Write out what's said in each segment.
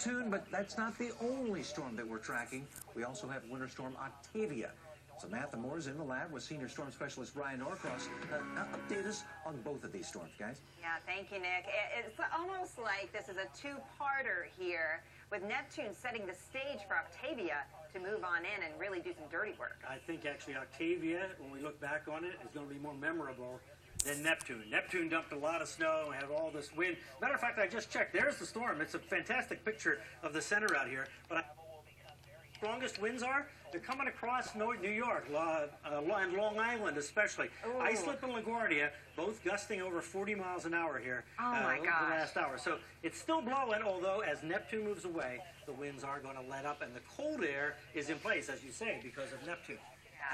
Neptune, but that's not the only storm that we're tracking. We also have Winter Storm Octavia. Samantha Moore's in the lab with senior storm specialist Ryan Norcross. Update us on both of these storms, guys. Yeah, thank you, Nick. It's almost like this is a two-parter here, with Neptune setting the stage for Octavia to move on in and really do some dirty work. I think actually Octavia, when we look back on it, is going to be more memorable than Neptune. Neptune dumped a lot of snow and had all this wind. Matter of fact, I just checked. There's the storm. It's a fantastic picture of the center out here. But strongest winds are, they're coming across New York, and Long Island especially. Ooh. Islip and LaGuardia, both gusting over 40 miles an hour here my the gosh. last hour. So it's still blowing, although as Neptune moves away, the winds are going to let up, and the cold air is in place, as you say, because of Neptune.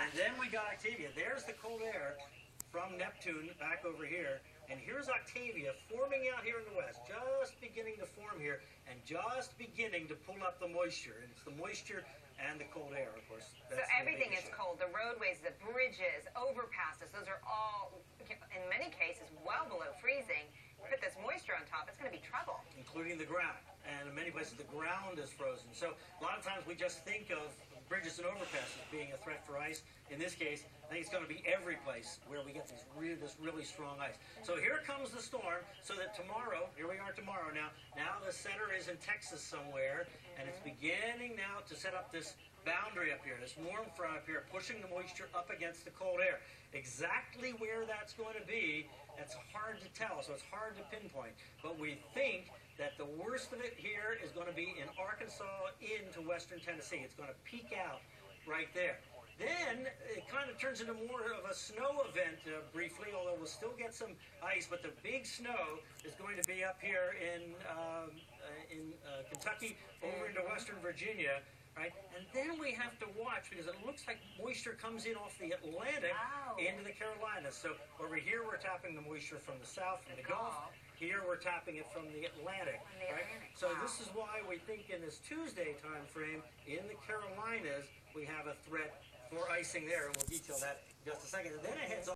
And then we got Octavia. There's the cold air from Neptune back over here. And here's Octavia forming out here in the west, just beginning to form here, and just beginning to pull up the moisture. And it's the moisture and the cold air, of course. So everything is cold. The roadways, the bridges, overpasses, those are all, in many cases, well below freezing. Put this moisture on top, it's going to be trouble. Including the ground. And in many places, the ground is frozen. So a lot of times we just think of bridges and overpasses being a threat for ice. In this case, I think it's going to be every place where we get this really strong ice. So here comes the storm, so that tomorrow, here we are tomorrow now the center is in Texas somewhere, and it's beginning now to set up this boundary up here, this warm front up here, pushing the moisture up against the cold air. Exactly where that's going to be, it's hard to tell, so it's hard to pinpoint. But we think that the worst of it here is going to be in Arkansas into western Tennessee. It's going to peak out right there. Then it kind of turns into more of a snow event briefly, although we'll still get some ice. But the big snow is going to be up here in Kentucky, over into western Virginia. Right? And then we have to watch, because it looks like moisture comes in off the Atlantic into the Carolinas. So over here we're tapping the moisture from the south, from the Gulf. Here we're tapping it from the Atlantic. Right? So this is why we think in this Tuesday time frame in the Carolinas we have a threat for icing there, and we'll detail that in just a second. And then it heads